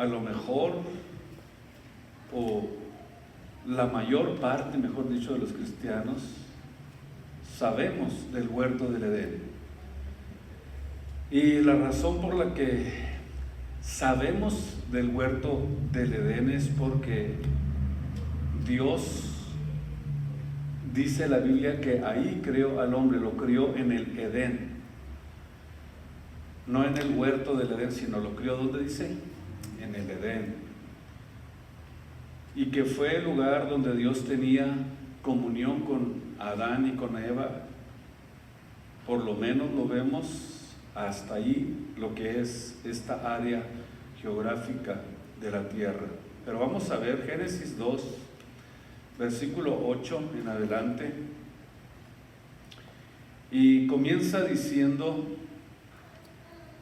a lo mejor, o la mayor parte, mejor dicho, de los cristianos, sabemos del huerto del Edén. Y la razón por la que sabemos del huerto del Edén es porque Dios, dice la Biblia, que ahí creó al hombre, lo crió en el Edén. No en el huerto del Edén, sino lo crió, ¿dónde dice? En el Edén. Y que fue el lugar donde Dios tenía comunión con Adán y con Eva. Por lo menos lo vemos hasta ahí, lo que es esta área geográfica de la tierra. Pero vamos a ver Génesis 2, versículo 8 en adelante. Y comienza diciendo: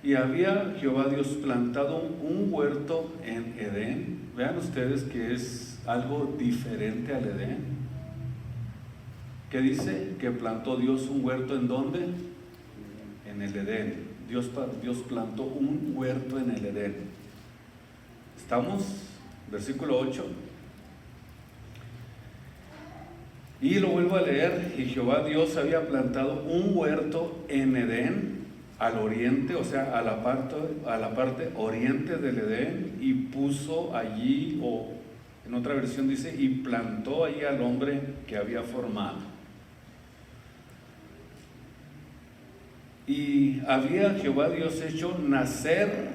y había Jehová Dios plantado un huerto en Edén. Vean ustedes que es algo diferente al Edén. ¿Qué dice? Que plantó Dios un huerto, ¿en dónde? En el Edén. Dios plantó un huerto en el Edén. ¿Estamos? Versículo 8. Y lo vuelvo a leer. Y Jehová Dios había plantado un huerto en Edén, al oriente, o sea, a la parte oriente del Edén, y puso allí, o en otra versión dice, y plantó allí al hombre que había formado. Y había Jehová Dios hecho nacer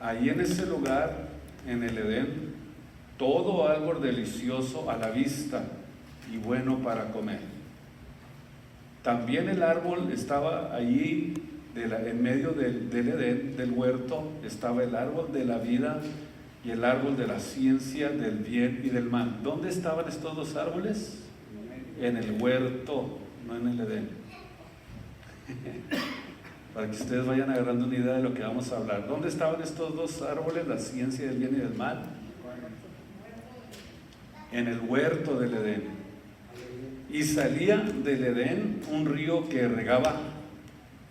allí en ese lugar, en el Edén, todo árbol delicioso a la vista y bueno para comer. También el árbol estaba allí, en medio del Edén, del huerto, estaba el árbol de la vida y el árbol de la ciencia del bien y del mal. ¿Dónde estaban estos dos árboles? En el huerto, no en el Edén. Para que ustedes vayan agarrando una idea de lo que vamos a hablar. ¿Dónde estaban estos dos árboles, la ciencia del bien y del mal? En el huerto del Edén. Y salía del Edén un río que regaba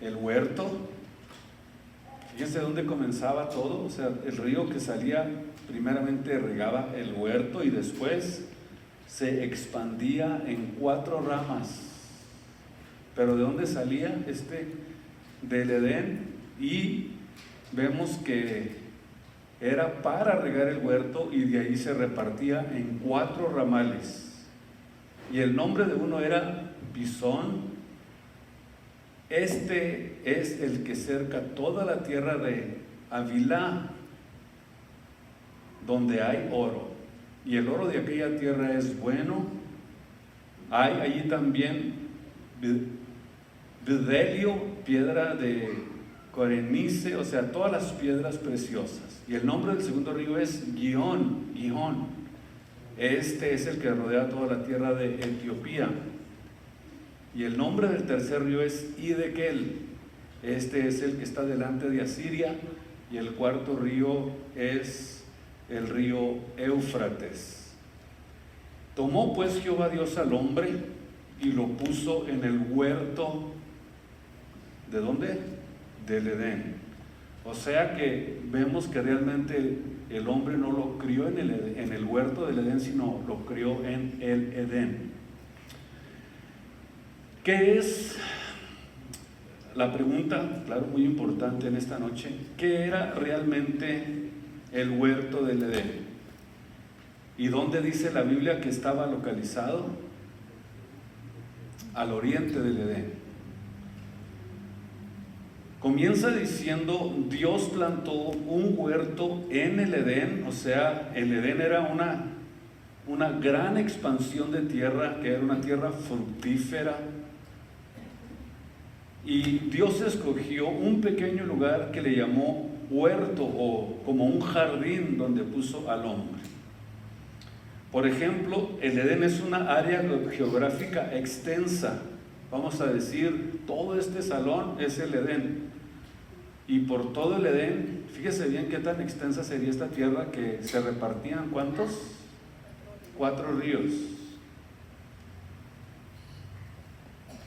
el huerto. Fíjense dónde comenzaba todo. O sea, el río que salía primeramente regaba el huerto y después se expandía en 4 ramas. Pero ¿de dónde salía? Del Edén, y vemos que era para regar el huerto, y de ahí se repartía en 4 ramales. Y el nombre de uno era Pisón. Este es el que cerca toda la tierra de Havilá, donde hay oro. Y el oro de aquella tierra es bueno. Hay allí también bedelio, piedra de corenice, o sea, todas las piedras preciosas. Y el nombre del segundo río es Gihón. Este es el que rodea toda la tierra de Etiopía. Y el nombre del tercer río es Hidekel. Este es el que está delante de Asiria. Y el cuarto río es el río Éufrates. Tomó pues Jehová Dios al hombre y lo puso en el huerto. ¿De dónde? Del Edén. O sea que vemos que realmente el hombre no lo crió en el huerto del Edén, sino lo crió en el Edén. ¿Qué es? La pregunta, claro, muy importante en esta noche: ¿qué era realmente el huerto del Edén? ¿Y dónde dice la Biblia que estaba localizado? Al oriente del Edén. Comienza diciendo: Dios plantó un huerto en el Edén. O sea, el Edén era una gran expansión de tierra, que era una tierra fructífera. Y Dios escogió un pequeño lugar que le llamó huerto, o como un jardín donde puso al hombre. Por ejemplo, el Edén es una área geográfica extensa. Vamos a decir, todo este salón es el Edén. Y por todo el Edén, fíjese bien qué tan extensa sería esta tierra, que se repartían, ¿cuántos? 4 ríos.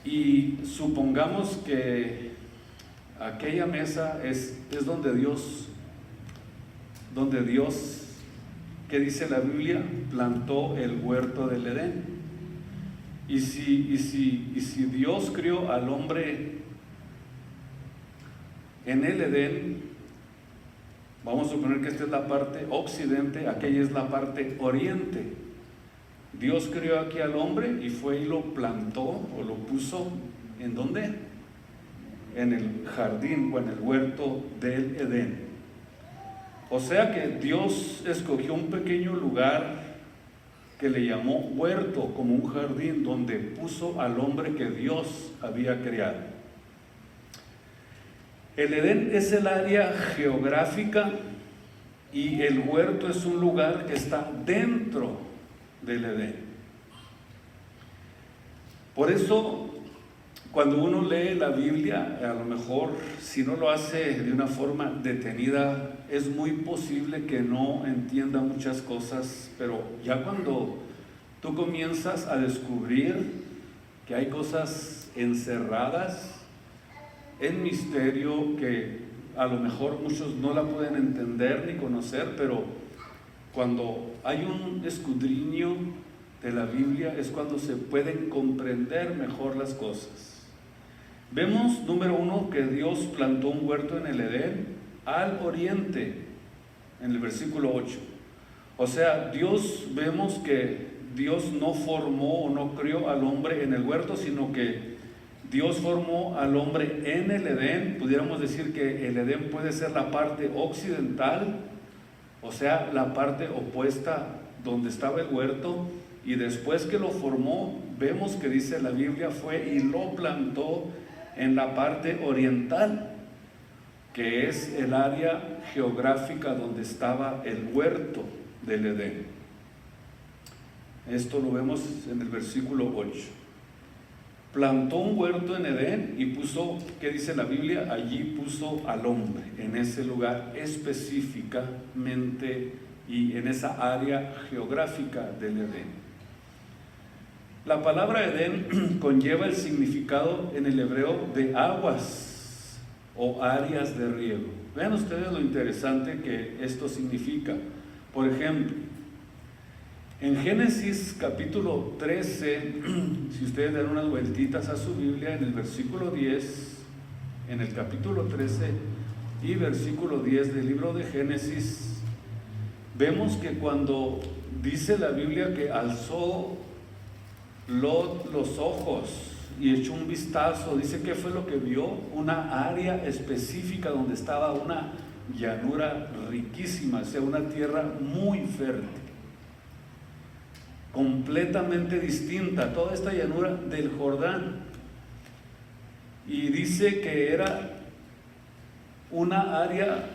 Y supongamos que aquella mesa es donde donde Dios, ¿qué dice la Biblia? Plantó el huerto del Edén. Y si Dios crió al hombre en el Edén, vamos a suponer que esta es la parte occidente, aquella es la parte oriente. Dios crió aquí al hombre y fue y lo plantó o lo puso, ¿en dónde? En el jardín o en el huerto del Edén. O sea que Dios escogió un pequeño lugar que le llamó huerto, como un jardín donde puso al hombre que Dios había creado. El Edén es el área geográfica y el huerto es un lugar que está dentro del Edén. Por eso, cuando uno lee la Biblia, a lo mejor si no lo hace de una forma detenida, es muy posible que no entienda muchas cosas, pero ya cuando tú comienzas a descubrir que hay cosas encerradas en misterio que a lo mejor muchos no la pueden entender ni conocer, pero cuando hay un escudriño de la Biblia es cuando se pueden comprender mejor las cosas. Vemos, número uno, que Dios plantó un huerto en el Edén al oriente, en el versículo 8. O sea, vemos que Dios no formó o no crió al hombre en el huerto, sino que Dios formó al hombre en el Edén. Pudiéramos decir que el Edén puede ser la parte occidental, o sea, la parte opuesta donde estaba el huerto, y después que lo formó, vemos que dice la Biblia, fue y lo plantó en la parte oriental, que es el área geográfica donde estaba el huerto del Edén. Esto lo vemos en el versículo 8. Plantó un huerto en Edén y puso, ¿qué dice la Biblia? Allí puso al hombre, en ese lugar específicamente y en esa área geográfica del Edén. La palabra Edén conlleva el significado en el hebreo de aguas o áreas de riego. Vean ustedes lo interesante que esto significa. Por ejemplo, en Génesis capítulo 13, si ustedes dan unas vueltitas a su Biblia, en el versículo 10, en el capítulo 13 y versículo 10 del libro de Génesis, vemos que cuando dice la Biblia que alzó Lot los ojos y echó un vistazo, dice que fue lo que vio, una área específica donde estaba una llanura riquísima, o sea, una tierra muy fértil, completamente distinta a toda esta llanura del Jordán. Y dice que era una área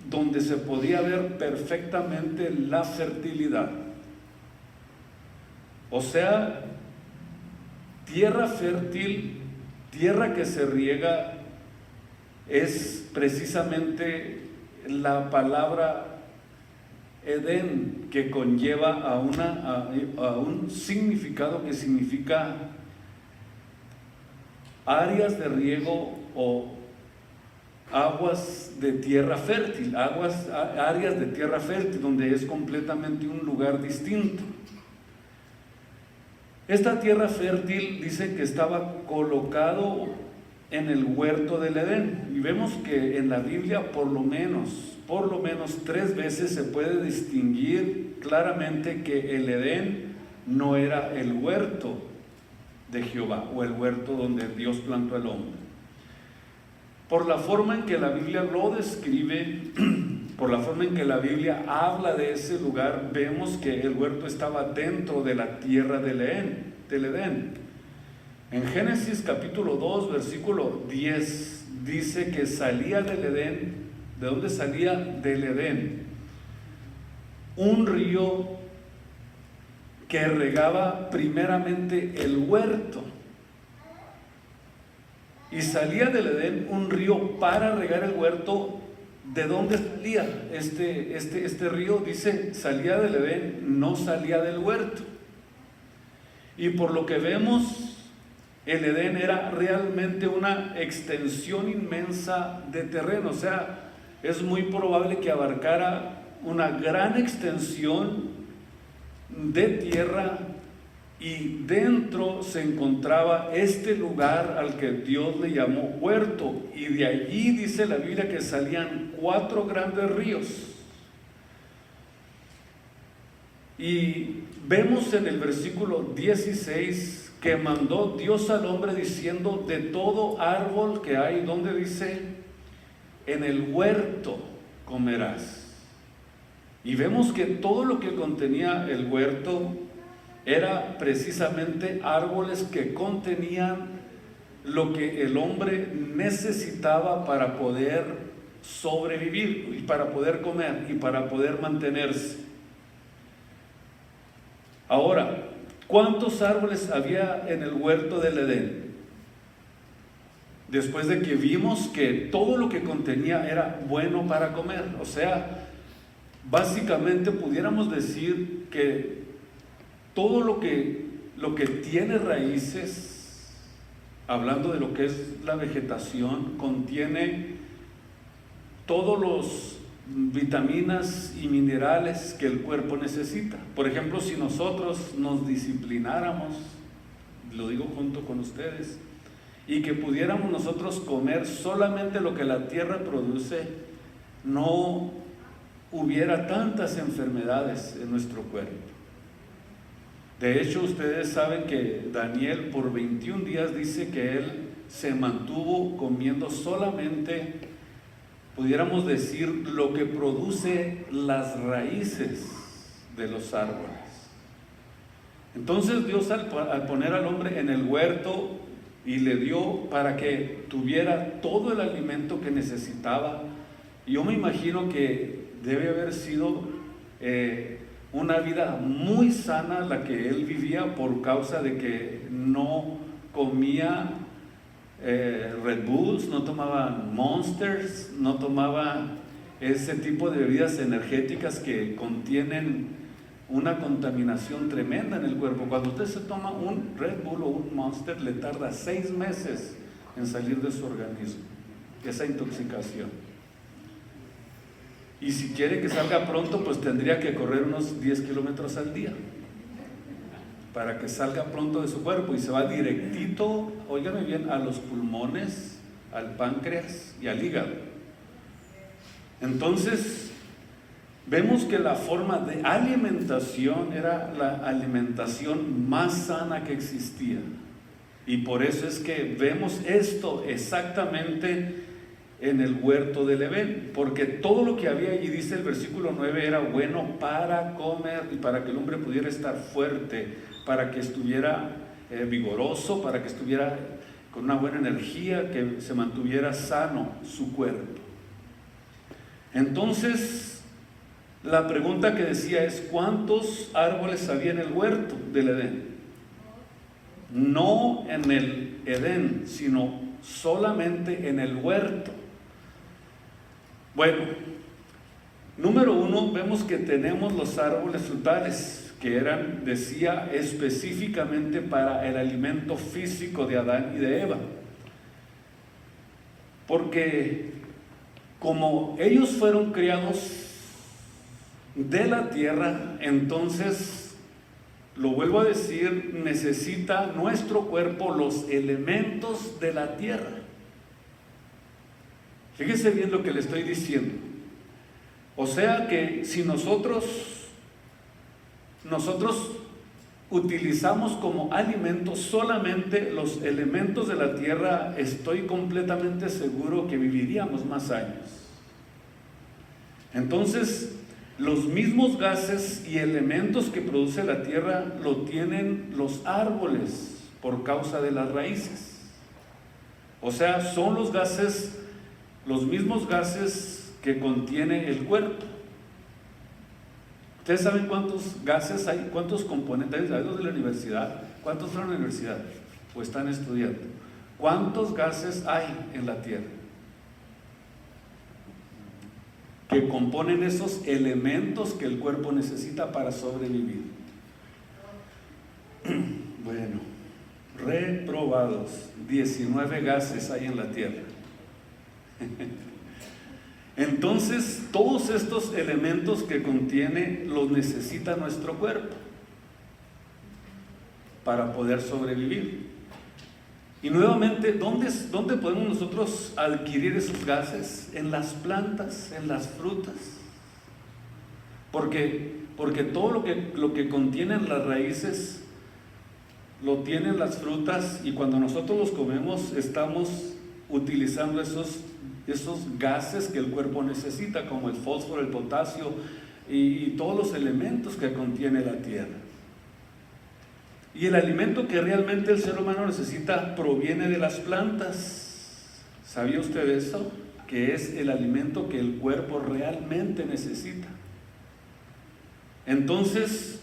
donde se podía ver perfectamente la fertilidad. O sea, tierra fértil, tierra que se riega, es precisamente la palabra Edén, que conlleva a un significado que significa áreas de riego o aguas de tierra fértil, áreas de tierra fértil, donde es completamente un lugar distinto. Esta tierra fértil dice que estaba colocado en el huerto del Edén, y vemos que en la Biblia por lo menos 3 veces se puede distinguir claramente que el Edén no era el huerto de Jehová o el huerto donde Dios plantó al hombre. Por la forma en que la Biblia lo describe, por la forma en que la Biblia habla de ese lugar, vemos que el huerto estaba dentro de la tierra del Edén. En Génesis capítulo 2, versículo 10, dice que salía del Edén. ¿De dónde salía? Del Edén un río que regaba primeramente el huerto. Y salía del Edén un río para regar el huerto. ¿De dónde salía este río? Dice, salía del Edén, no salía del huerto. Y por lo que vemos, el Edén era realmente una extensión inmensa de terreno. O sea, es muy probable que abarcara una gran extensión de tierra y dentro se encontraba este lugar al que Dios le llamó huerto, y de allí dice la Biblia que salían 4 grandes ríos. Y vemos en el versículo 16 que mandó Dios al hombre diciendo: de todo árbol que hay, donde dice, en el huerto comerás. Y vemos que todo lo que contenía el huerto era precisamente árboles que contenían lo que el hombre necesitaba para poder sobrevivir y para poder comer y para poder mantenerse. Ahora, ¿cuántos árboles había en el huerto del Edén? Después de que vimos que todo lo que contenía era bueno para comer, o sea, básicamente pudiéramos decir que todo lo que tiene raíces, hablando de lo que es la vegetación, contiene todos los vitaminas y minerales que el cuerpo necesita. Por ejemplo, si nosotros nos disciplináramos, lo digo junto con ustedes, y que pudiéramos nosotros comer solamente lo que la tierra produce, no hubiera tantas enfermedades en nuestro cuerpo. De hecho, ustedes saben que Daniel por 21 días dice que él se mantuvo comiendo solamente, pudiéramos decir, lo que produce las raíces de los árboles. Entonces Dios al poner al hombre en el huerto y le dio para que tuviera todo el alimento que necesitaba, yo me imagino que debe haber sido una vida muy sana la que él vivía, por causa de que no comía Red Bulls, no tomaba Monsters, no tomaba ese tipo de bebidas energéticas que contienen una contaminación tremenda en el cuerpo. Cuando usted se toma un Red Bull o un Monster, le tarda 6 meses en salir de su organismo esa intoxicación. Y si quiere que salga pronto, pues tendría que correr unos 10 kilómetros al día para que salga pronto de su cuerpo, y se va directito, óigame bien, a los pulmones, al páncreas y al hígado. Entonces, vemos que la forma de alimentación era la alimentación más sana que existía. Y por eso es que vemos esto exactamente en el huerto del Edén, porque todo lo que había allí, dice el versículo 9, era bueno para comer y para que el hombre pudiera estar fuerte, para que estuviera vigoroso, para que estuviera con una buena energía, que se mantuviera sano su cuerpo. Entonces, la pregunta que decía es: ¿cuántos árboles había en el huerto del Edén? No en el Edén, sino solamente en el huerto. Bueno, número 1, vemos que tenemos los árboles frutales, que eran, decía, específicamente para el alimento físico de Adán y de Eva. Porque como ellos fueron criados de la tierra, entonces, lo vuelvo a decir, necesita nuestro cuerpo los elementos de la tierra. Fíjese bien lo que le estoy diciendo. O sea que si nosotros utilizamos como alimento solamente los elementos de la tierra, estoy completamente seguro que viviríamos más años. Entonces, los mismos gases y elementos que produce la tierra lo tienen los árboles por causa de las raíces. O sea, son los gases, los mismos gases que contiene el cuerpo. ¿Ustedes saben cuántos gases hay, cuántos componentes? ¿Saben los de la universidad? ¿Cuántos fueron a la universidad o están estudiando? ¿Cuántos gases hay en la tierra que componen esos elementos que el cuerpo necesita para sobrevivir? Bueno, reprobados, 19 gases hay en la tierra. Entonces, todos estos elementos que contiene los necesita nuestro cuerpo para poder sobrevivir. Y nuevamente, ¿dónde podemos nosotros adquirir esos gases? En las plantas, en las frutas. Porque todo lo que contienen las raíces lo tienen las frutas, y cuando nosotros los comemos estamos utilizando esos gases que el cuerpo necesita, como el fósforo, el potasio y todos los elementos que contiene la tierra. Y el alimento que realmente el ser humano necesita proviene de las plantas. ¿Sabía usted eso? Que es el alimento que el cuerpo realmente necesita. Entonces,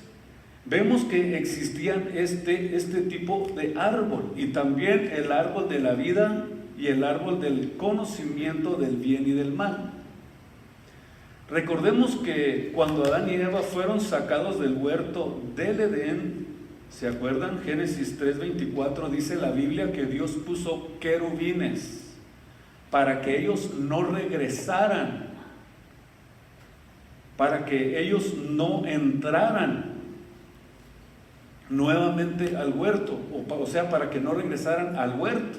vemos que existían este tipo de árbol, y también el árbol de la vida y el árbol del conocimiento del bien y del mal. Recordemos que cuando Adán y Eva fueron sacados del huerto del Edén, ¿se acuerdan? Génesis 3:24 dice la Biblia que Dios puso querubines para que ellos no regresaran, para que ellos no entraran nuevamente al huerto, o sea, para que no regresaran al huerto.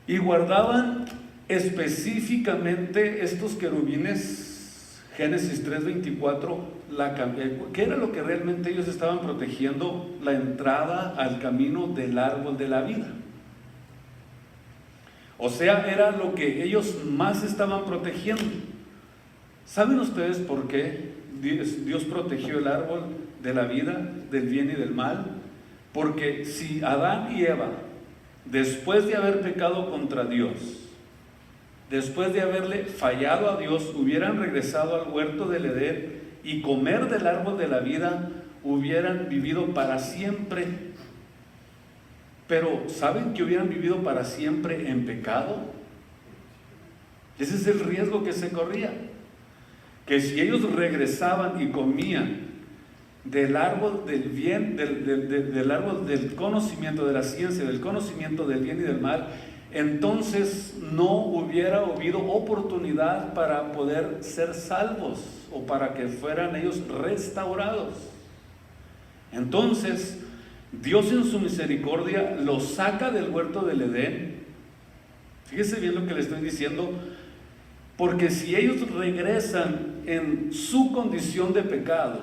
Y guardaban específicamente estos querubines, Génesis 3:24, ¿qué era lo que realmente ellos estaban protegiendo? La entrada al camino del árbol de la vida. O sea, era lo que ellos más estaban protegiendo. ¿Saben ustedes por qué Dios protegió el árbol de la vida, del bien y del mal? Porque si Adán y Eva, después de haber pecado contra Dios, después de haberle fallado a Dios, hubieran regresado al huerto del Edén y comer del árbol de la vida, hubieran vivido para siempre. Pero ¿saben que hubieran vivido para siempre en pecado? Ese es el riesgo que se corría. Que si ellos regresaban y comían del árbol del bien, del árbol del conocimiento, de la ciencia, del conocimiento del bien y del mal, entonces no hubiera habido oportunidad para poder ser salvos o para que fueran ellos restaurados. Entonces, Dios en su misericordia los saca del huerto del Edén. Fíjese bien lo que le estoy diciendo, porque si ellos regresan en su condición de pecado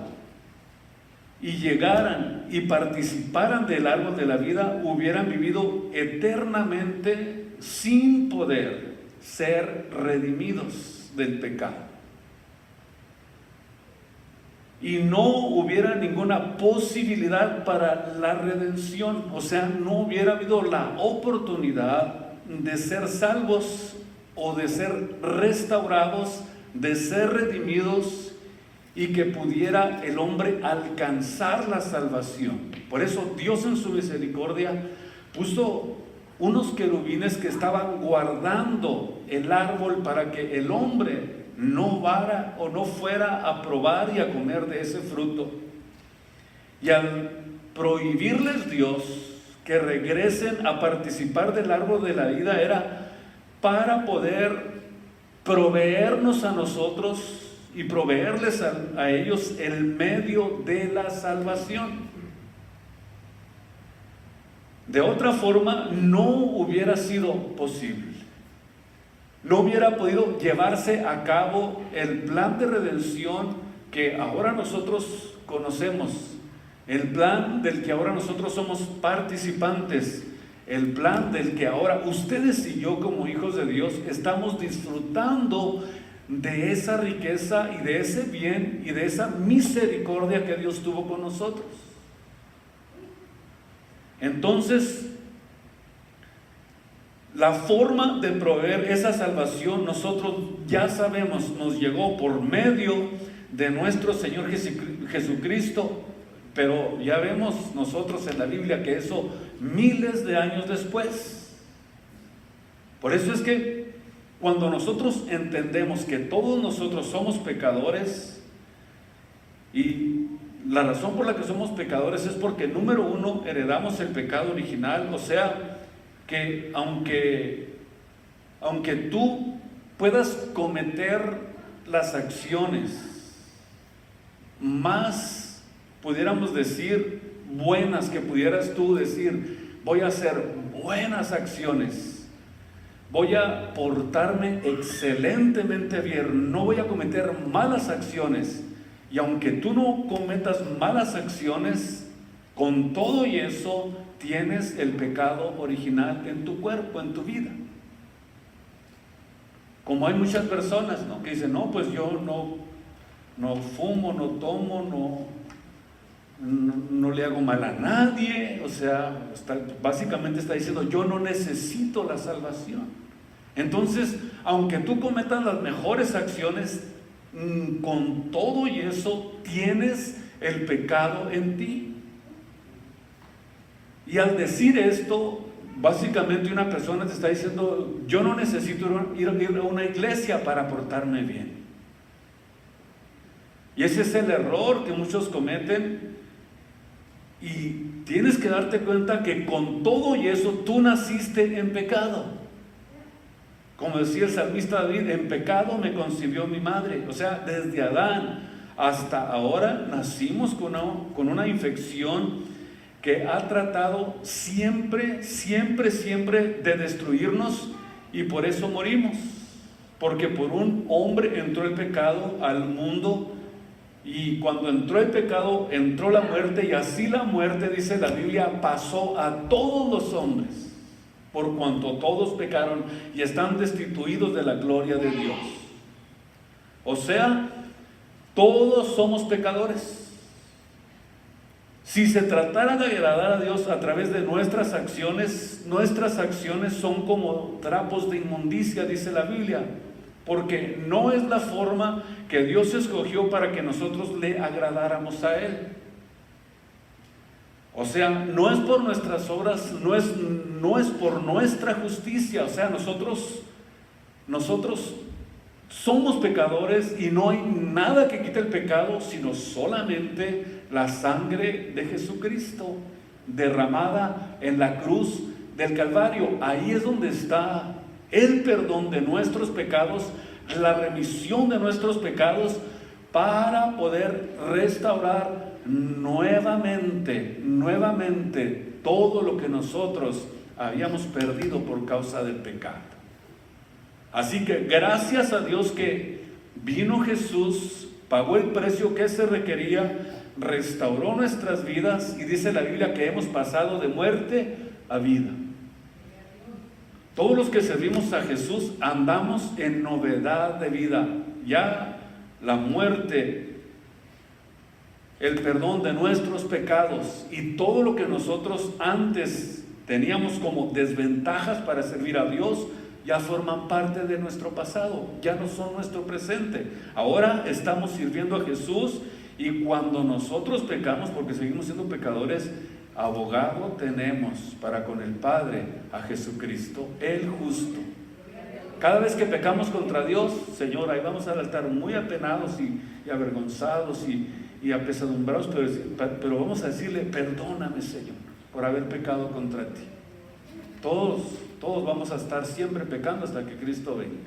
y llegaran y participaran del árbol de la vida, hubieran vivido eternamente sin poder ser redimidos del pecado. Y no hubiera ninguna posibilidad para la redención, o sea, no hubiera habido la oportunidad de ser salvos o de ser restaurados, de ser redimidos, y que pudiera el hombre alcanzar la salvación. Por eso Dios en su misericordia puso unos querubines que estaban guardando el árbol para que el hombre no fuera a probar y a comer de ese fruto. Y al prohibirles Dios que regresen a participar del árbol de la vida, era para poder proveernos a nosotros y proveerles a ellos el medio de la salvación. De otra forma, no hubiera sido posible. No hubiera podido llevarse a cabo el plan de redención que ahora nosotros conocemos, el plan del que ahora nosotros somos participantes, el plan del que ahora ustedes y yo como hijos de Dios estamos disfrutando de esa riqueza y de ese bien y de esa misericordia que Dios tuvo con nosotros. Entonces, la forma de proveer esa salvación, nosotros ya sabemos, nos llegó por medio de nuestro Señor Jesucristo, pero ya vemos nosotros en la Biblia que eso miles de años después. Por eso es que cuando nosotros entendemos que todos nosotros somos pecadores, y la razón por la que somos pecadores es porque, número uno, heredamos el pecado original, o sea, que aunque tú puedas cometer las acciones más, pudiéramos decir, buenas, que pudieras tú decir, voy a hacer buenas acciones, voy a portarme excelentemente bien, no voy a cometer malas acciones. Y aunque tú no cometas malas acciones, con todo y eso tienes el pecado original en tu cuerpo, en tu vida. Como hay muchas personas, ¿no?, que dicen, no, pues yo no fumo, no tomo, no le hago mal a nadie. O sea, básicamente está diciendo, yo no necesito la salvación. Entonces, aunque tú cometas las mejores acciones, con todo y eso tienes el pecado en ti. Y al decir esto, básicamente una persona te está diciendo, yo no necesito ir a una iglesia para portarme bien. Y ese es el error que muchos cometen. Y tienes que darte cuenta que con todo y eso tú naciste en pecado. Como decía el salmista David, en pecado me concibió mi madre. O sea, desde Adán hasta ahora nacimos con una infección que ha tratado siempre de destruirnos, y por eso morimos. Porque por un hombre entró el pecado al mundo, y cuando entró el pecado entró la muerte, y así la muerte, dice la Biblia, pasó a todos los hombres, por cuanto todos pecaron y están destituidos de la gloria de Dios. O sea, todos somos pecadores. Si se tratara de agradar a Dios a través de nuestras acciones son como trapos de inmundicia, dice la Biblia, porque no es la forma que Dios escogió para que nosotros le agradáramos a Él. O sea, no es por nuestras obras, no es por nuestra justicia. O sea, nosotros somos pecadores, y no hay nada que quite el pecado, sino solamente la sangre de Jesucristo derramada en la cruz del Calvario. Ahí es donde está el perdón de nuestros pecados, la remisión de nuestros pecados, para poder restaurar nuevamente todo lo que nosotros habíamos perdido por causa del pecado. Así que gracias a Dios que vino Jesús, pagó el precio que se requería, restauró nuestras vidas, y dice la Biblia que hemos pasado de muerte a vida. Todos los que servimos a Jesús andamos en novedad de vida. Ya la muerte, el perdón de nuestros pecados y todo lo que nosotros antes teníamos como desventajas para servir a Dios, ya forman parte de nuestro pasado, ya no son nuestro presente. Ahora estamos sirviendo a Jesús, y cuando nosotros pecamos, porque seguimos siendo pecadores, abogado tenemos para con el Padre, a Jesucristo, el justo. Cada vez que pecamos contra Dios, Señor, ahí vamos al altar muy apenados y avergonzados y apesadumbrados, pero vamos a decirle, perdóname, Señor, por haber pecado contra ti. Todos vamos a estar siempre pecando hasta que Cristo venga.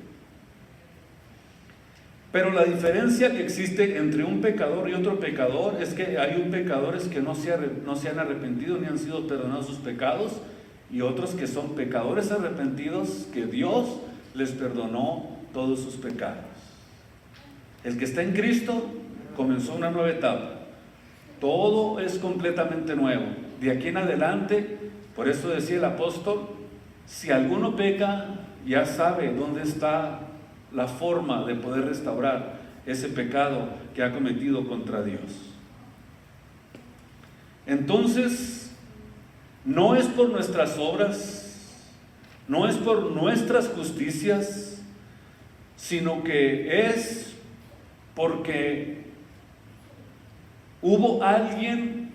Pero la diferencia que existe entre un pecador y otro pecador es que hay pecadores que no se han arrepentido ni han sido perdonados sus pecados, y otros que son pecadores arrepentidos, que Dios les perdonó todos sus pecados. El que está en Cristo comenzó una nueva etapa. Todo es completamente nuevo. De aquí en adelante, por eso decía el apóstol, si alguno peca, ya sabe dónde está la forma de poder restaurar ese pecado que ha cometido contra Dios. Entonces, no es por nuestras obras, no es por nuestras justicias, sino que es porque hubo alguien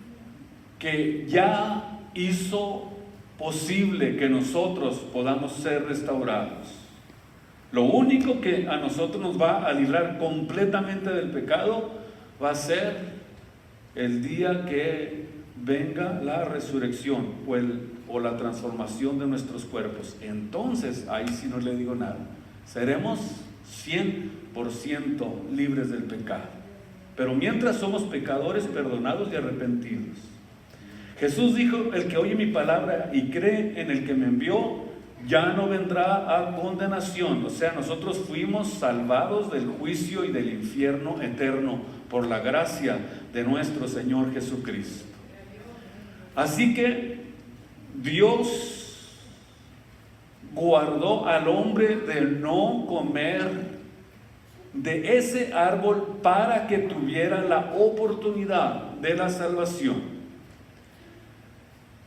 que ya hizo posible que nosotros podamos ser restaurados. Lo único que a nosotros nos va a librar completamente del pecado va a ser el día que venga la resurrección o la transformación de nuestros cuerpos. Entonces, ahí sí no le digo nada, seremos 100% libres del pecado. Pero mientras somos pecadores, perdonados y arrepentidos. Jesús dijo: el que oye mi palabra y cree en el que me envió, ya no vendrá a condenación. O sea, nosotros fuimos salvados del juicio y del infierno eterno por la gracia de nuestro Señor Jesucristo. Así que Dios guardó al hombre de no comer de ese árbol para que tuviera la oportunidad de la salvación.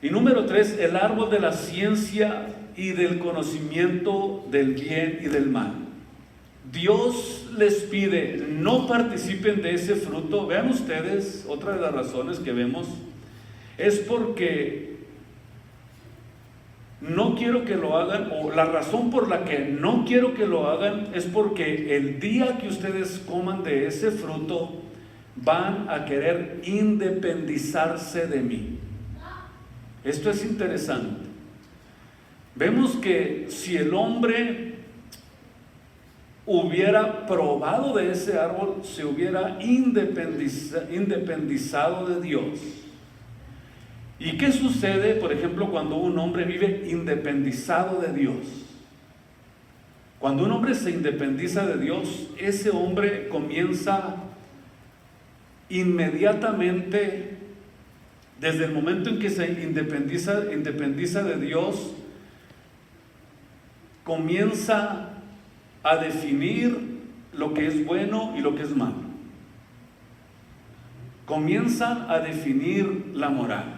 Y número 3, el árbol de la ciencia y del conocimiento del bien y del mal. Dios les pide: no participen de ese fruto. Vean ustedes, otra de las razones que vemos es porque no quiero que lo hagan, o la razón por la que no quiero que lo hagan es porque el día que ustedes coman de ese fruto van a querer independizarse de mí. Esto es interesante. Vemos que si el hombre hubiera probado de ese árbol, se hubiera independizado de Dios. ¿Y qué sucede, por ejemplo, cuando un hombre vive independizado de Dios? Cuando un hombre se independiza de Dios, ese hombre comienza inmediatamente, desde el momento en que se independiza de Dios, comienza a definir lo que es bueno y lo que es malo. Comienzan a definir la moral.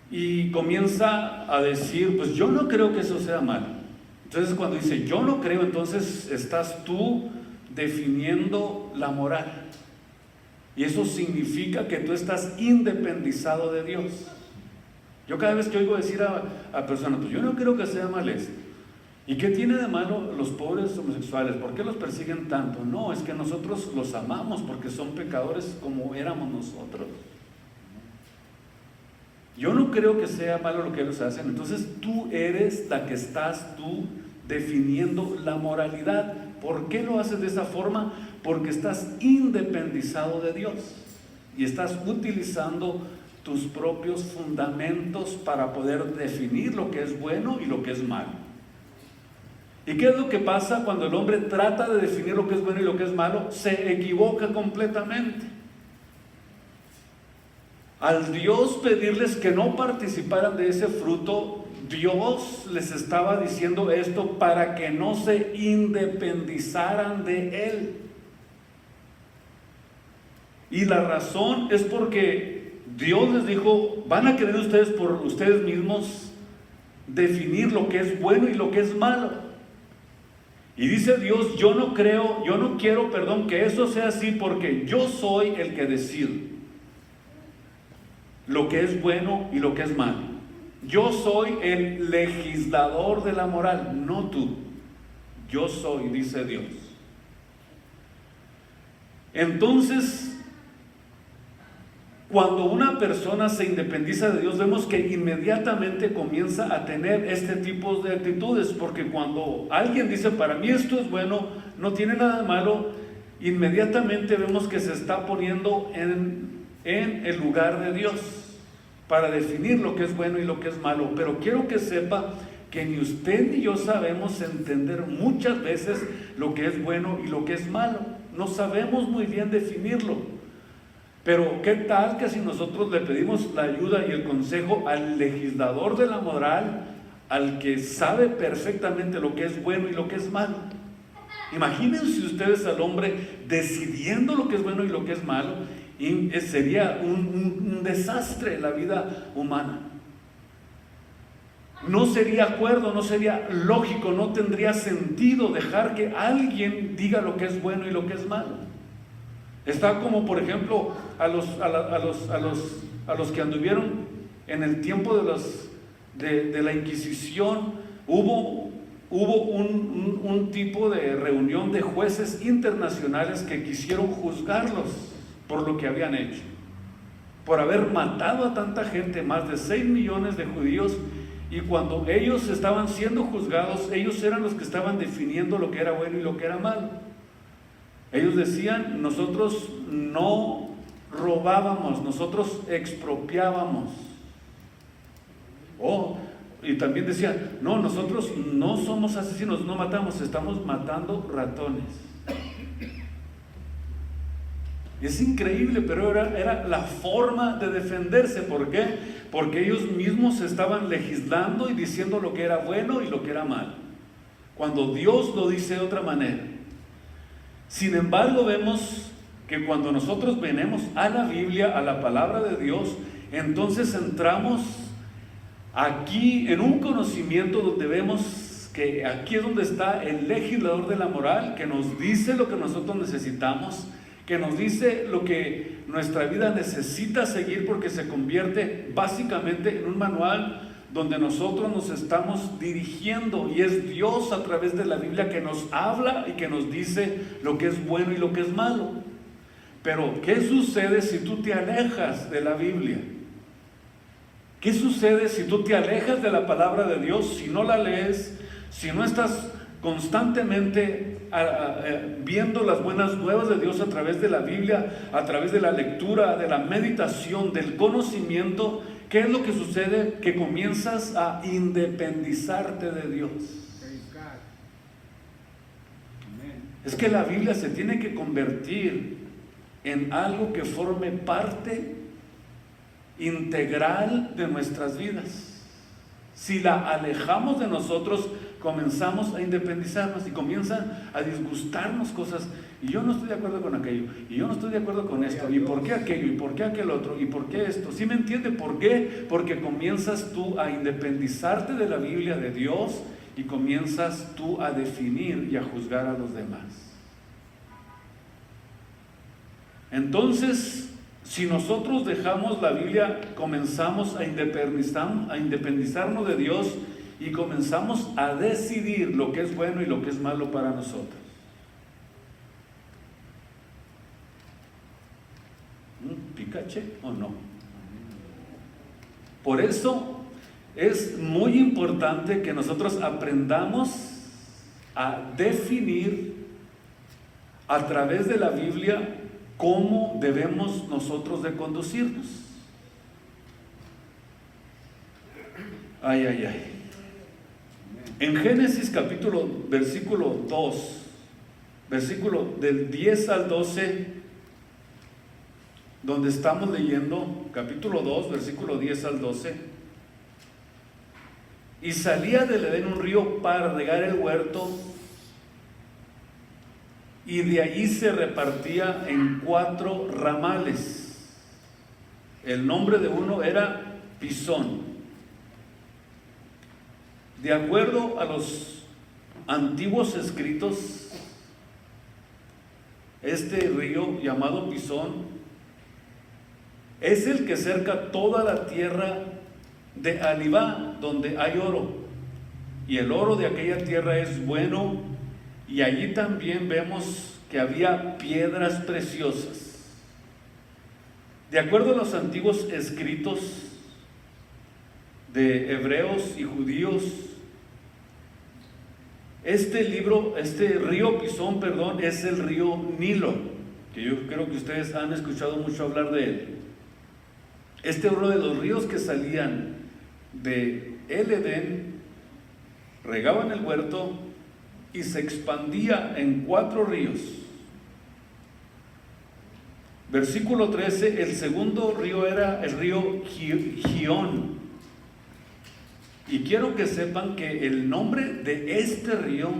Y comienza a decir: pues yo no creo que eso sea malo. Entonces, cuando dice yo no creo, entonces estás tú definiendo la moral. Y eso significa que tú estás independizado de Dios. Yo cada vez que oigo decir a personas: pues yo no creo que sea mal esto. ¿Y qué tiene de malo los pobres homosexuales? ¿Por qué los persiguen tanto? No, es que nosotros los amamos porque son pecadores como éramos nosotros. Yo no creo que sea malo lo que ellos hacen. Entonces tú eres la que estás tú definiendo la moralidad. ¿Por qué lo haces de esa forma? Porque estás independizado de Dios y estás utilizando tus propios fundamentos para poder definir lo que es bueno y lo que es malo. ¿Y qué es lo que pasa cuando el hombre trata de definir lo que es bueno y lo que es malo? Se equivoca completamente. Al Dios pedirles que no participaran de ese fruto, Dios les estaba diciendo esto para que no se independizaran de Él. Y la razón es porque Dios les dijo: van a querer ustedes por ustedes mismos definir lo que es bueno y lo que es malo. Y dice Dios: yo no quiero, que eso sea así, porque yo soy el que decide lo que es bueno y lo que es malo. Yo soy el legislador de la moral, no tú. Yo soy, dice Dios. Entonces, cuando una persona se independiza de Dios, vemos que inmediatamente comienza a tener este tipo de actitudes, porque cuando alguien dice: para mí esto es bueno, no tiene nada de malo, inmediatamente vemos que se está poniendo en el lugar de Dios para definir lo que es bueno y lo que es malo. Pero quiero que sepa que ni usted ni yo sabemos entender muchas veces lo que es bueno y lo que es malo. No sabemos muy bien definirlo. Pero ¿qué tal que si nosotros le pedimos la ayuda y el consejo al legislador de la moral, al que sabe perfectamente lo que es bueno y lo que es malo? Imagínense ustedes al hombre decidiendo lo que es bueno y lo que es malo, y sería un desastre la vida humana. No sería acuerdo, no sería lógico, no tendría sentido dejar que alguien diga lo que es bueno y lo que es malo. Está como, por ejemplo, a los que anduvieron en el tiempo de la Inquisición. Hubo un tipo de reunión de jueces internacionales que quisieron juzgarlos por lo que habían hecho, por haber matado a tanta gente, más de 6 millones de judíos, Y cuando ellos estaban siendo juzgados, ellos eran los que estaban definiendo lo que era bueno y lo que era malo. Ellos decían, nosotros no robábamos, nosotros expropiábamos. Y también decían, no, nosotros no somos asesinos, no matamos, estamos matando ratones. Es increíble, pero era la forma de defenderse. ¿Por qué? Porque ellos mismos estaban legislando y diciendo lo que era bueno y lo que era malo, cuando Dios lo dice de otra manera. Sin embargo, vemos que cuando nosotros venimos a la Biblia, a la palabra de Dios, entonces entramos aquí en un conocimiento donde vemos que aquí es donde está el legislador de la moral, que nos dice lo que nosotros necesitamos, que nos dice lo que nuestra vida necesita seguir, porque se convierte básicamente en un manual donde nosotros nos estamos dirigiendo, y es Dios a través de la Biblia que nos habla y que nos dice lo que es bueno y lo que es malo. Pero ¿qué sucede si tú te alejas de la Biblia? ¿Qué sucede si tú te alejas de la palabra de Dios, si no la lees, si no estás constantemente viendo las buenas nuevas de Dios a través de la Biblia, a través de la lectura, de la meditación, del conocimiento? ¿Qué es lo que sucede? Que comienzas a independizarte de Dios. Es que la Biblia se tiene que convertir en algo que forme parte integral de nuestras vidas. Si la alejamos de nosotros, comenzamos a independizarnos y comienzan a disgustarnos cosas. Y yo no estoy de acuerdo con aquello, y yo no estoy de acuerdo con esto, y por qué aquello, y por qué aquel otro, y por qué esto. ¿Sí me entiende por qué? Porque comienzas tú a independizarte de la Biblia, de Dios, y comienzas tú a definir y a juzgar a los demás. Entonces, si nosotros dejamos la Biblia, comenzamos a independizarnos de Dios y comenzamos a decidir lo que es bueno y lo que es malo para nosotros. ¿Picache o no? Por eso es muy importante que nosotros aprendamos a definir a través de la Biblia cómo debemos nosotros de conducirnos. Ay. En Génesis versículo 2, versículo del 10 al 12, donde estamos leyendo, capítulo 2, versículo 10 al 12. Y salía del Edén un río para regar el huerto, y de allí se repartía en 4 ramales. El nombre de uno era Pisón. De acuerdo a los antiguos escritos, este río llamado Pisón es el que cerca toda la tierra de Alibá, donde hay oro, y el oro de aquella tierra es bueno, y allí también vemos que había piedras preciosas. De acuerdo a los antiguos escritos de hebreos y judíos, este río Pisón, es el río Nilo, que yo creo que ustedes han escuchado mucho hablar de él. Este uno de los ríos que salían de el Edén, regaban el huerto y se expandía en 4 ríos. Versículo 13, el segundo río era el río Gihón. Y quiero que sepan que el nombre de este río,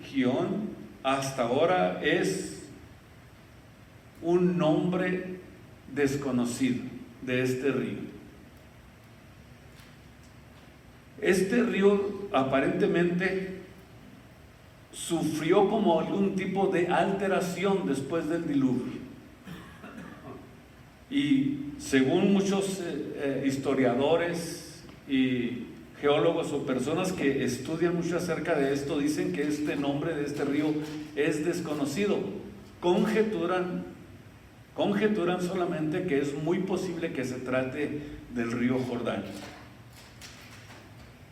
Gihón, hasta ahora es un nombre desconocido de este río. Este río aparentemente sufrió como algún tipo de alteración después del diluvio. Y según muchos historiadores y geólogos o personas que estudian mucho acerca de esto, dicen que este nombre de este río es desconocido. Conjeturan solamente que es muy posible que se trate del río Jordán.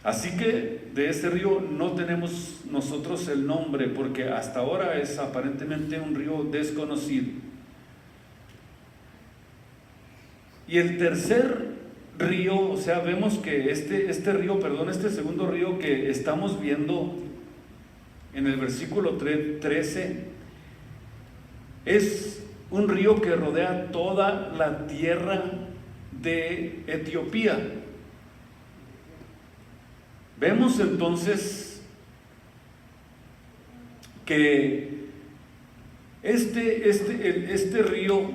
Así que de ese río no tenemos nosotros el nombre, porque hasta ahora es aparentemente un río desconocido. Y el tercer río, o sea, vemos que este segundo río que estamos viendo en el versículo 13, es un río que rodea toda la tierra de Etiopía. Vemos entonces que este río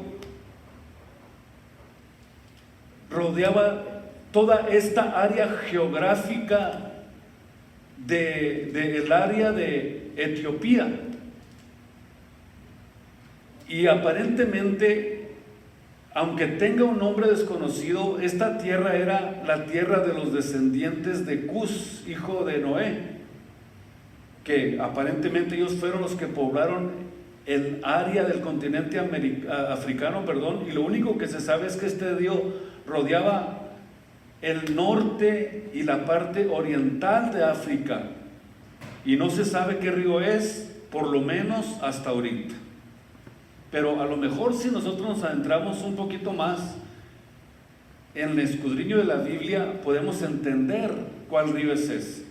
rodeaba toda esta área geográfica del área de Etiopía. Y aparentemente, aunque tenga un nombre desconocido, esta tierra era la tierra de los descendientes de Cus, hijo de Noé, que aparentemente ellos fueron los que poblaron el área del continente africano, y lo único que se sabe es que este río rodeaba el norte y la parte oriental de África, y no se sabe qué río es, por lo menos hasta ahorita. Pero a lo mejor si nosotros nos adentramos un poquito más en el escudriño de la Biblia, podemos entender cuál río es ese.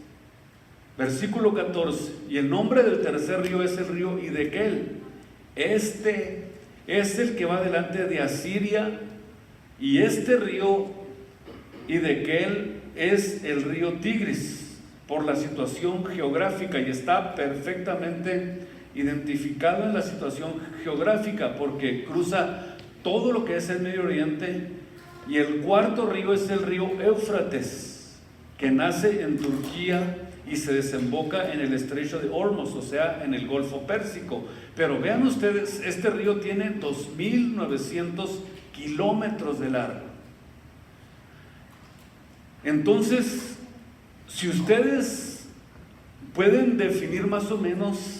Versículo 14, y el nombre del tercer río es el río Hiddekel. Este es el que va delante de Asiria, y este río Hiddekel es el río Tigris por la situación geográfica, y está perfectamente identificado en la situación geográfica porque cruza todo lo que es el Medio Oriente. Y el cuarto río es el río Éufrates, que nace en Turquía y se desemboca en el estrecho de Hormuz, o sea, en el Golfo Pérsico. Pero vean ustedes, este río tiene 2.900 kilómetros de largo. Entonces, si ustedes pueden definir más o menos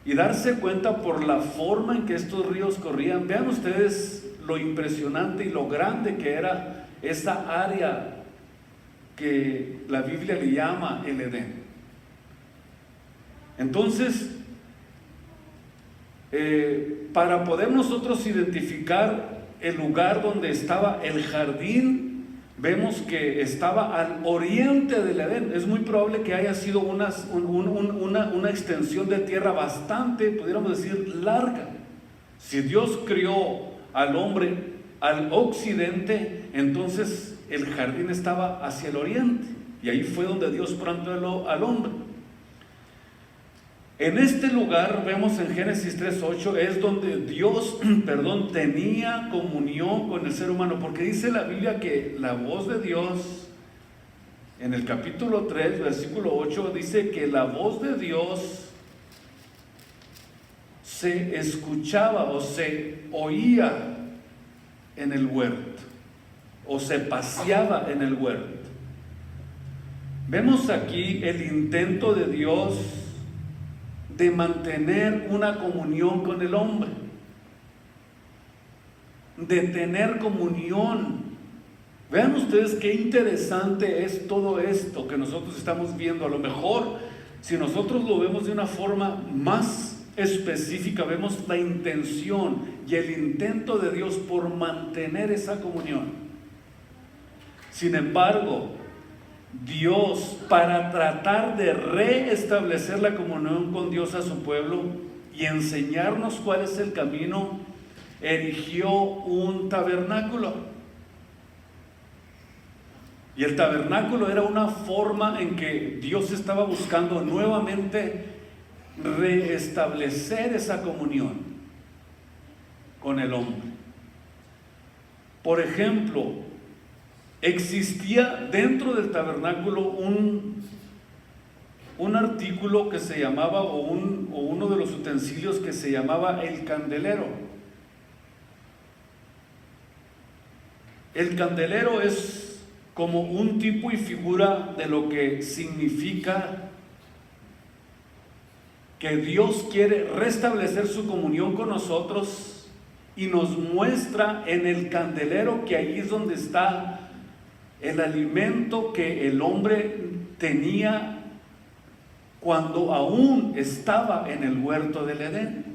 y darse cuenta por la forma en que estos ríos corrían, vean ustedes lo impresionante y lo grande que era esa área que la Biblia le llama el Edén. Entonces, para poder nosotros identificar el lugar donde estaba el jardín, vemos que estaba al oriente del Edén. Es muy probable que haya sido una extensión de tierra bastante, pudiéramos decir, larga. Si Dios crió al hombre al occidente, entonces el jardín estaba hacia el oriente, y ahí fue donde Dios plantó al hombre. En este lugar, vemos en Génesis 3:8, es donde Dios, tenía comunión con el ser humano, porque dice la Biblia que la voz de Dios, en el capítulo 3, versículo 8, dice que la voz de Dios se escuchaba o se oía en el huerto, o se paseaba en el huerto. Vemos aquí el intento de Dios de mantener una comunión con el hombre, de tener comunión. Vean ustedes qué interesante es todo esto que nosotros estamos viendo. A lo mejor, si nosotros lo vemos de una forma más específica, vemos la intención y el intento de Dios por mantener esa comunión. Sin embargo, Dios, para tratar de reestablecer la comunión con Dios a su pueblo y enseñarnos cuál es el camino, erigió un tabernáculo. Y el tabernáculo era una forma en que Dios estaba buscando nuevamente reestablecer esa comunión con el hombre. Por ejemplo, existía dentro del tabernáculo un artículo que se llamaba, o uno de los utensilios que se llamaba el candelero. El candelero es como un tipo y figura de lo que significa que Dios quiere restablecer su comunión con nosotros, y nos muestra en el candelero que ahí es donde está el alimento que el hombre tenía cuando aún estaba en el huerto del Edén.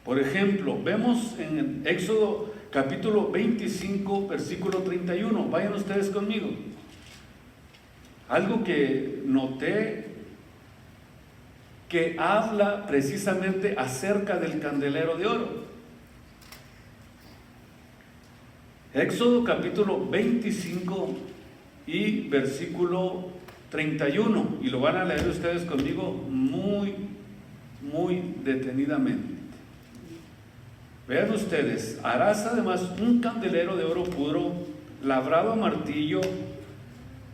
Por ejemplo, vemos en Éxodo capítulo 25, versículo 31. Vayan ustedes conmigo. Algo que noté que habla precisamente acerca del candelero de oro. Éxodo capítulo 25 y versículo 31. Y lo van a leer ustedes conmigo muy detenidamente. Vean ustedes: harás además un candelero de oro puro, labrado a martillo.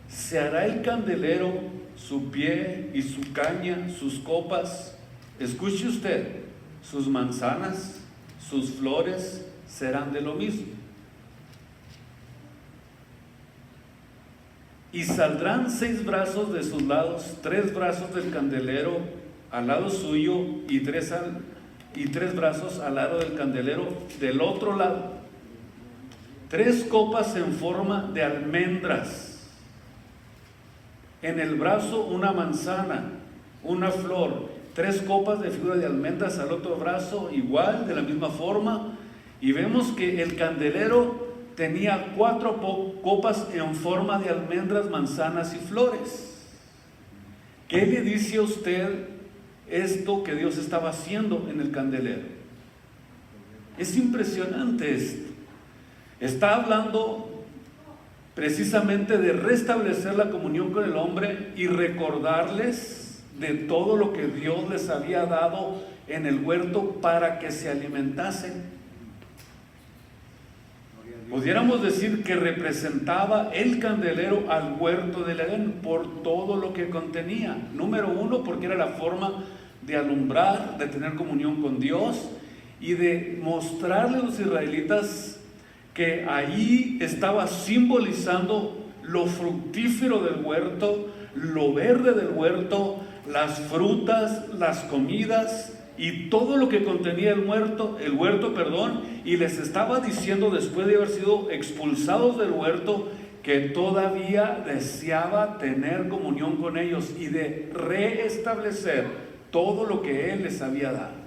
Se hará el candelero, su pie y su caña, sus copas. Escuche usted, sus manzanas, sus flores serán de lo mismo. Y saldrán 6 brazos de sus lados, 3 brazos del candelero al lado suyo y 3 brazos al lado del candelero del otro lado. 3 copas en forma de almendras. En el brazo una manzana, una flor, 3 copas de figura de almendras al otro brazo, igual, de la misma forma. Y vemos que el candelero tenía 4 copas en forma de almendras, manzanas y flores. ¿Qué le dice a usted esto que Dios estaba haciendo en el candelero? Es impresionante esto. Está hablando precisamente de restablecer la comunión con el hombre y recordarles de todo lo que Dios les había dado en el huerto para que se alimentasen. Pudiéramos decir que representaba el candelero al huerto del Edén por todo lo que contenía. Número 1, porque era la forma de alumbrar, de tener comunión con Dios y de mostrarle a los israelitas que ahí estaba simbolizando lo fructífero del huerto, lo verde del huerto, las frutas, las comidas y todo lo que contenía el huerto, y les estaba diciendo, después de haber sido expulsados del huerto, que todavía deseaba tener comunión con ellos y de restablecer todo lo que Él les había dado.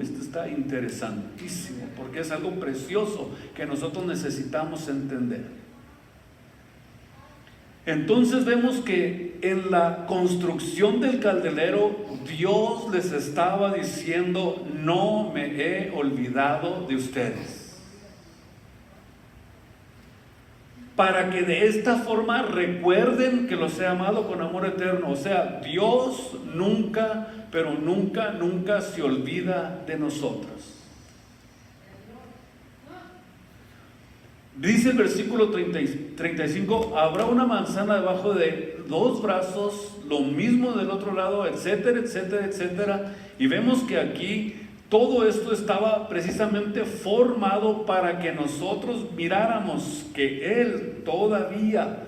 Esto está interesantísimo, porque es algo precioso que nosotros necesitamos entender. Entonces vemos que en la construcción del candelero, Dios les estaba diciendo: no me he olvidado de ustedes. Para que de esta forma recuerden que los he amado con amor eterno. O sea, Dios nunca, pero nunca se olvida de nosotros. Dice el versículo 35, habrá una manzana debajo de 2 brazos, lo mismo del otro lado, etcétera, etcétera, etcétera. Y vemos que aquí todo esto estaba precisamente formado para que nosotros miráramos que Él todavía,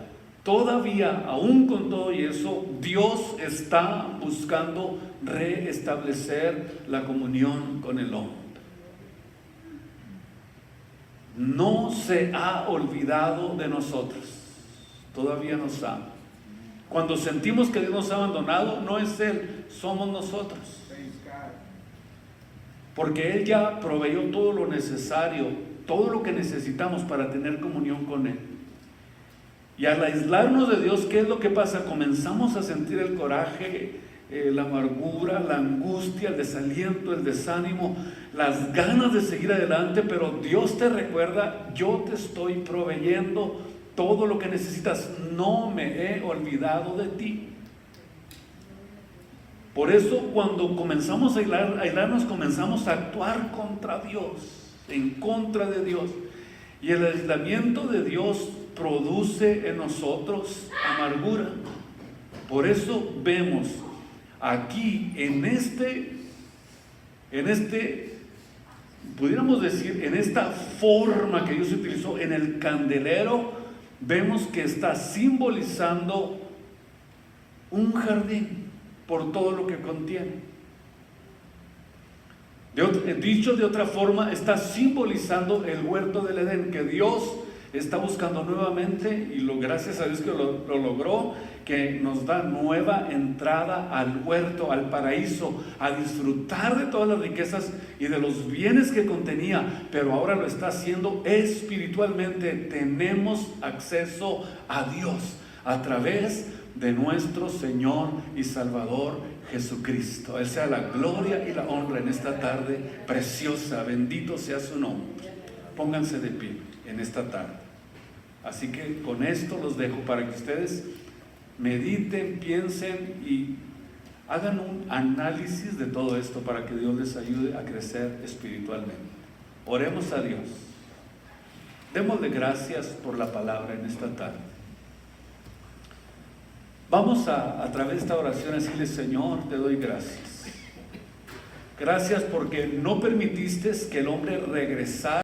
aún con todo y eso, Dios está buscando restablecer la comunión con el hombre. No se ha olvidado de nosotros, todavía nos ama. Cuando sentimos que Dios nos ha abandonado, no es Él, somos nosotros. Porque Él ya proveyó todo lo necesario, todo lo que necesitamos para tener comunión con Él. Y al aislarnos de Dios, ¿qué es lo que pasa? Comenzamos a sentir el coraje, la amargura, la angustia, el desaliento, el desánimo, las ganas de seguir adelante, pero Dios te recuerda: yo te estoy proveyendo todo lo que necesitas, no me he olvidado de ti. Por eso cuando comenzamos a aislarnos, comenzamos a actuar contra Dios, en contra de Dios. Y el aislamiento de Dios produce en nosotros amargura. Por eso vemos aquí pudiéramos decir, en esta forma que Dios utilizó en el candelero, vemos que está simbolizando un jardín por todo lo que contiene. Dicho de otra forma, está simbolizando el huerto del Edén, que Dios está buscando nuevamente, y gracias a Dios que lo logró, que nos da nueva entrada al huerto, al paraíso, a disfrutar de todas las riquezas y de los bienes que contenía, pero ahora lo está haciendo espiritualmente. Tenemos acceso a Dios a través de nuestro Señor y Salvador Jesucristo. A Él sea la gloria y la honra en esta tarde preciosa. Bendito sea su nombre. Pónganse de pie en esta tarde. Así que con esto los dejo para que ustedes mediten, piensen y hagan un análisis de todo esto para que Dios les ayude a crecer espiritualmente. Oremos a Dios. Démosle gracias por la palabra en esta tarde. Vamos a través de esta oración a decirle: Señor, te doy gracias. Gracias porque no permitiste que el hombre regresara